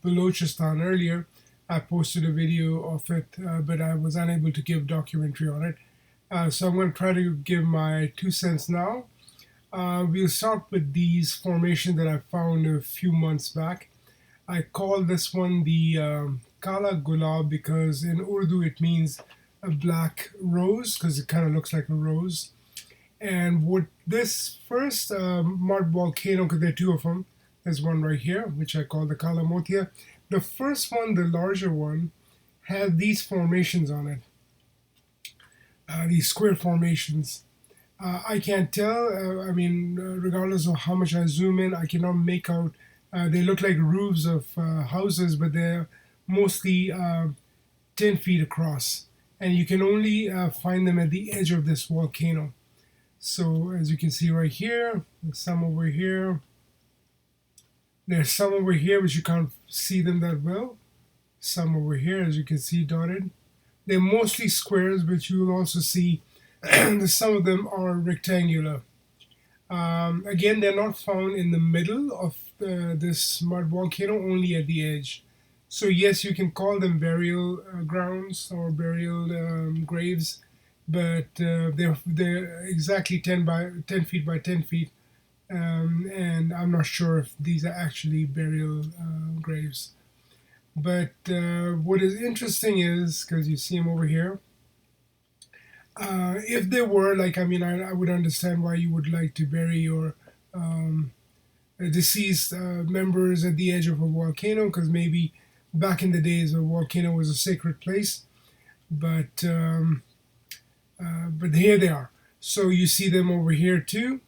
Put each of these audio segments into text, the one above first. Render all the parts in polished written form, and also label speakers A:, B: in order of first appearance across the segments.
A: Balochistan earlier. I posted a video of it, but I was unable to give documentary on it. So I'm going to try to give my 2 cents now. We'll start with these formations that I found a few months back. I call this one the Kala Gulab because in Urdu it means a black rose because it kind of looks like a rose. And what this first mud volcano, because there are two of them, there's one right here, which I call the Kala Motia. The first one, the larger one, had these formations on it, these square formations. I can't tell, regardless of how much I zoom in, I cannot make out. They look like roofs of houses, but they're mostly 10 feet across. And you can only find them at the edge of this volcano. So as you can see right here, there's some over here. There's some over here, but you can't see them that well. Some over here, as you can see dotted. They're mostly squares, but you will also see some of them are rectangular. Again, they're not found in the middle of this mud volcano, only at the edge. So yes, you can call them burial grounds or burial graves, but they're exactly 10 feet by 10 feet, and I'm not sure if these are actually burial graves. But what is interesting is, because you see them over here, if they were, I would understand why you would like to bury your deceased members at the edge of a volcano, because maybe back in the days a volcano was a sacred place. But here they are. So you see them over here too.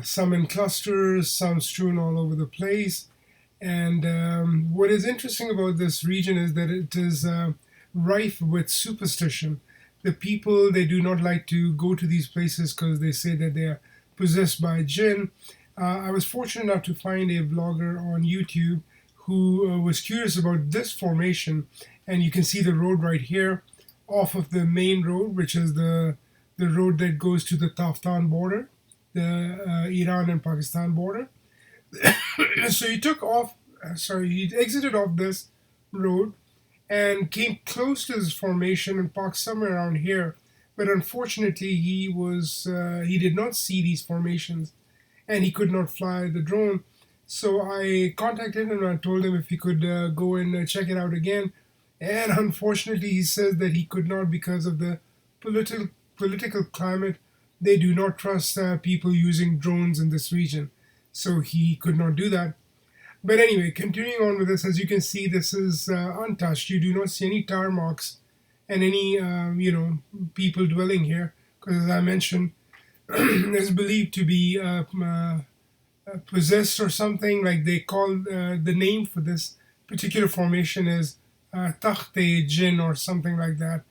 A: Some in clusters, some strewn all over the place. And what is interesting about this region is that it is rife with superstition. The people, they do not like to go to these places because they say that they are possessed by jinn. I was fortunate enough to find a vlogger on YouTube who was curious about this formation, and you can see the road right here off of the main road, which is the road that goes to the Taftan border, the Iran and Pakistan border. So he exited off this road and came close to this formation and parked somewhere around here. But unfortunately, he did not see these formations, and he could not fly the drone. So I contacted him and I told him if he could go and check it out again. And unfortunately, he says that he could not because of the political climate. They do not trust people using drones in this region. So he could not do that. But anyway, continuing on with this, as you can see, this is untouched. You do not see any tar marks and any, people dwelling here. Because as I mentioned, it's believed to be possessed or something. Like they call the name for this particular formation is Takhte Jinn or something like that.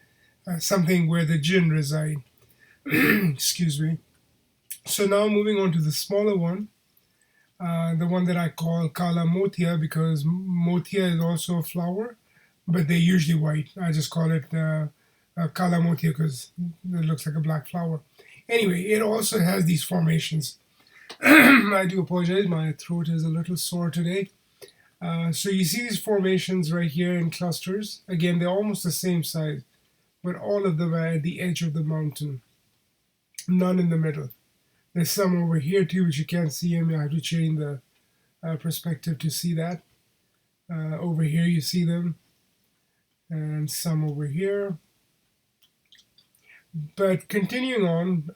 A: Something where the jinn reside. Excuse me. So now moving on to the smaller one. The one that I call Kala Motia because Motia is also a flower, but they're usually white. I just call it Kala Motia because it looks like a black flower. Anyway, it also has these formations. I do apologize, my throat is a little sore today. So you see these formations right here in clusters. Again, they're almost the same size, but all of them are at the edge of the mountain. None in the middle. There's some over here too, which you can't see them. I have to change the perspective to see that. Over here you see them, and some over here. But continuing on,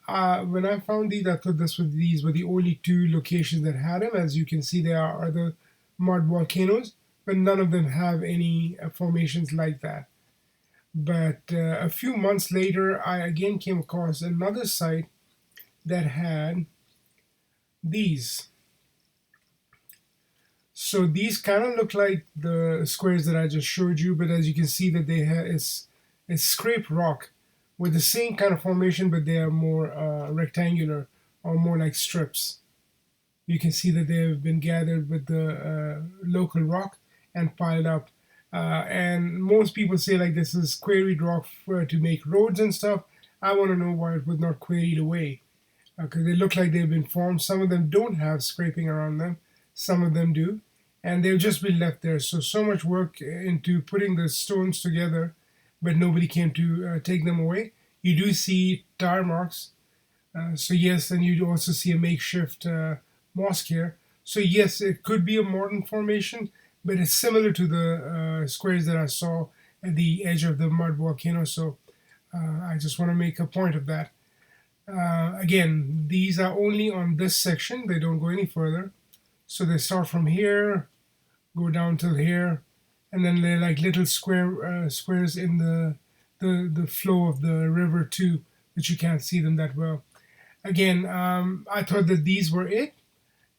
A: when I found these, I thought these were the only two locations that had them. As you can see, there are other mud volcanoes, but none of them have any formations like that. But a few months later, I again came across another site that had these. So these kind of look like the squares that I just showed you, but as you can see that it's scraped rock with the same kind of formation, but they are more rectangular or more like strips. You can see that they have been gathered with the local rock and piled up. And most people say like this is quarried rock to make roads and stuff. I want to know why it was not quarried away. Because they look like they've been formed. Some of them don't have scraping around them. Some of them do. and they've just been left there. So much work into putting the stones together, but nobody came to take them away. You do see tire marks. So yes, and you also see a makeshift mosque here. So yes, it could be a modern formation, but it's similar to the squares that I saw at the edge of the mud volcano. So I just want to make a point of that. Again, these are only on this section. They don't go any further. So they start from here, go down till here, and then they're like little squares in the flow of the river too, but you can't see them that well. Again, I thought that these were it,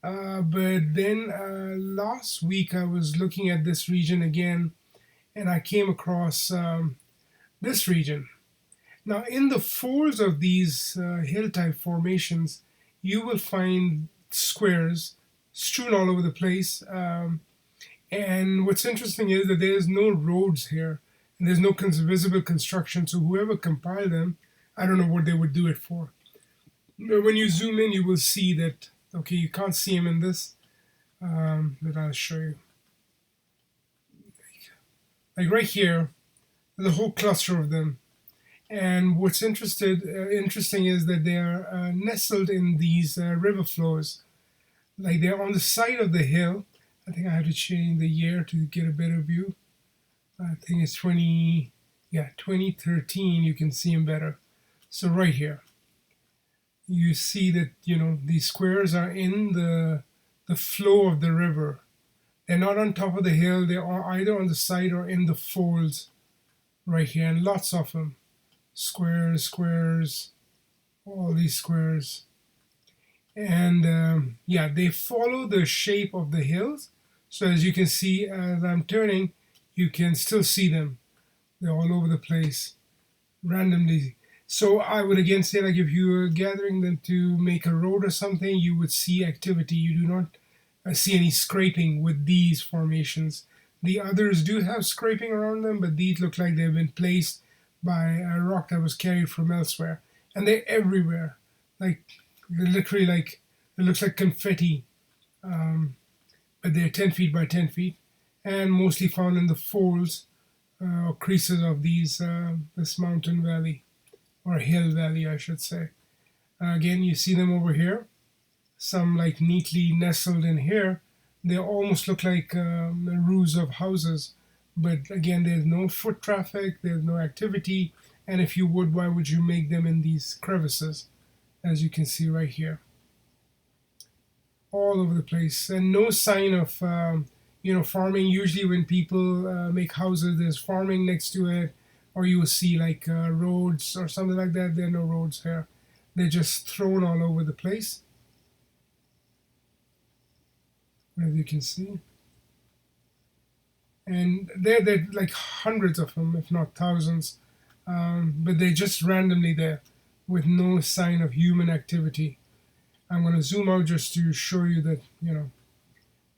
A: but then last week I was looking at this region again, and I came across this region. Now, in the folds of these hill-type formations, you will find squares strewn all over the place. And what's interesting is that there's no roads here, and there's no visible construction. So whoever compiled them, I don't know what they would do it for. But when you zoom in, you will see that, okay, you can't see them in this, but I'll show you. Like right here, there's a whole cluster of them. And what's interesting is that they are nestled in these river flows. Like they're on the side of the hill. I think I have to change the year to get a better view. I think it's 2013. You can see them better. So right here, you see that these squares are in the flow of the river. They're not on top of the hill. They are either on the side or in the folds right here, and lots of them. Squares, all these squares. And yeah, they follow the shape of the hills. So as you can see, as I'm turning, you can still see them. They're all over the place, randomly. So I would again say, like, if you were gathering them to make a road or something, you would see activity. You do not see any scraping with these formations. The others do have scraping around them, but these look like they've been placed by a rock that was carried from elsewhere. And they're everywhere. Like, they're literally like, it looks like confetti. But they're 10 feet by 10 feet. And mostly found in the folds or creases of this mountain valley. Or hill valley, I should say. Again, you see them over here. Some like neatly nestled in here. They almost look like the roofs of houses. But again, there's no foot traffic, there's no activity, and if you would, why would you make them in these crevices, as you can see right here? All over the place, and no sign of, farming. Usually when people make houses, there's farming next to it, or you will see like roads or something like that. There are no roads here. They're just thrown all over the place, as you can see. And they're like hundreds of them, if not thousands, but they're just randomly there with no sign of human activity. I'm going to zoom out just to show you that,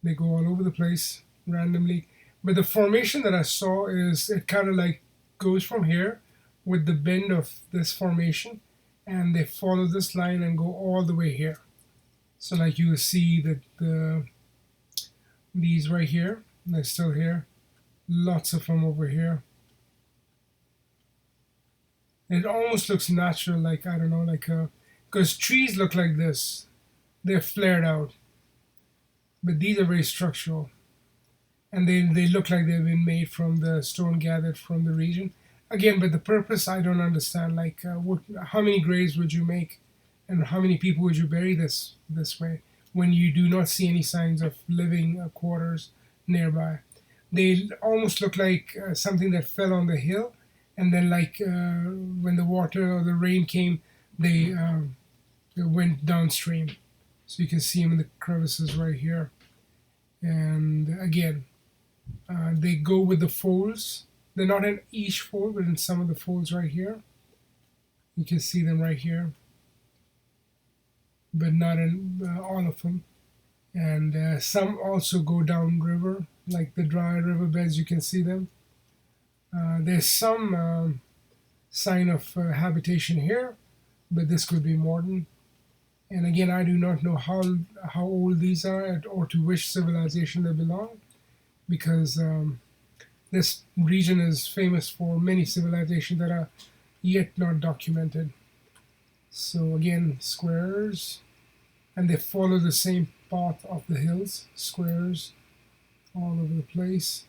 A: they go all over the place randomly. But the formation that I saw is it kind of like goes from here with the bend of this formation, and they follow this line and go all the way here. So like you will see that these right here, they're still here. Lots of them over here. It almost looks natural, like, I don't know, like because trees look like this. They're flared out. But these are very structural. And they look like they've been made from the stone gathered from the region. Again, but the purpose, I don't understand. Like, how many graves would you make? And how many people would you bury this way when you do not see any signs of living quarters nearby? They almost look like something that fell on the hill, and then like when the water or the rain came, they went downstream. So you can see them in the crevices right here. And again, they go with the folds. They're not in each fold, but in some of the folds right here. You can see them right here, but not in all of them. And some also go downriver, like the dry riverbeds, you can see them. There's some sign of habitation here, but this could be modern. And again, I do not know how old these are or to which civilization they belong, because this region is famous for many civilizations that are yet not documented. So again, squares, and they follow the same path of the hills, squares all over the place.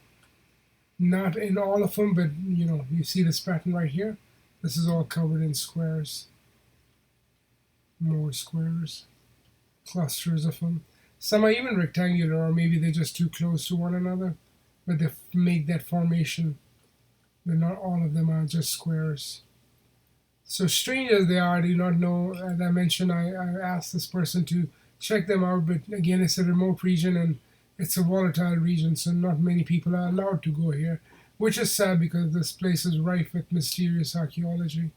A: Not in all of them, but you see this pattern right here. This is all covered in squares. More squares, clusters of them. Some are even rectangular, or maybe they're just too close to one another, but they make that formation. But not all of them are just squares. So strange as they are, I do not know. As I mentioned, I asked this person to check them out, but again, it's a remote region and it's a volatile region, so not many people are allowed to go here, which is sad because this place is rife with mysterious archaeology,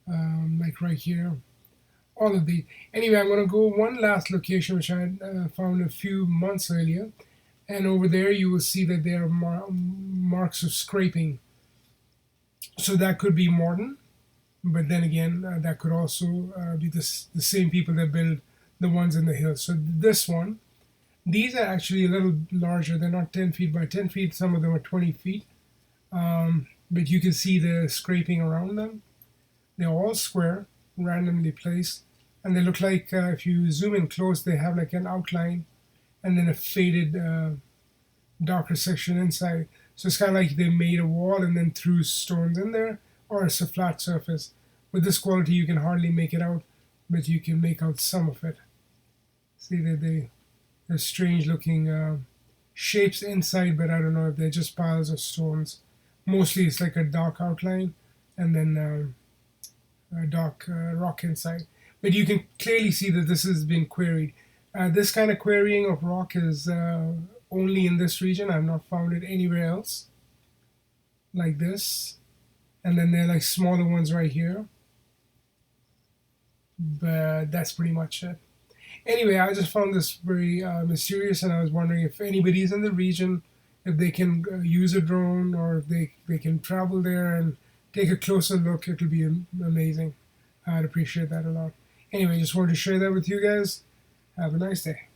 A: like right here. All of these. Anyway, I'm going to go one last location which I found a few months earlier, and over there you will see that there are marks of scraping. So that could be modern, but then again, that could also be the same people that build the ones in the hills. So this one, these are actually a little larger. They're not 10 feet by 10 feet. Some of them are 20 feet. But you can see the scraping around them. They're all square, randomly placed. And they look like, if you zoom in close, they have like an outline and then a faded, darker section inside. So it's kind of like they made a wall and then threw stones in there, or it's a flat surface. With this quality, you can hardly make it out, but you can make out some of it. See that they're strange looking shapes inside, but I don't know if they're just piles of stones. Mostly it's like a dark outline and then a dark rock inside. But you can clearly see that this has been quarried. This kind of quarrying of rock is only in this region. I've not found it anywhere else like this. And then there are like smaller ones right here. But that's pretty much it. Anyway, I just found this very mysterious, and I was wondering if anybody's in the region, if they can use a drone, or if they can travel there and take a closer look. It would be amazing. I'd appreciate that a lot. Anyway, just wanted to share that with you guys. Have a nice day.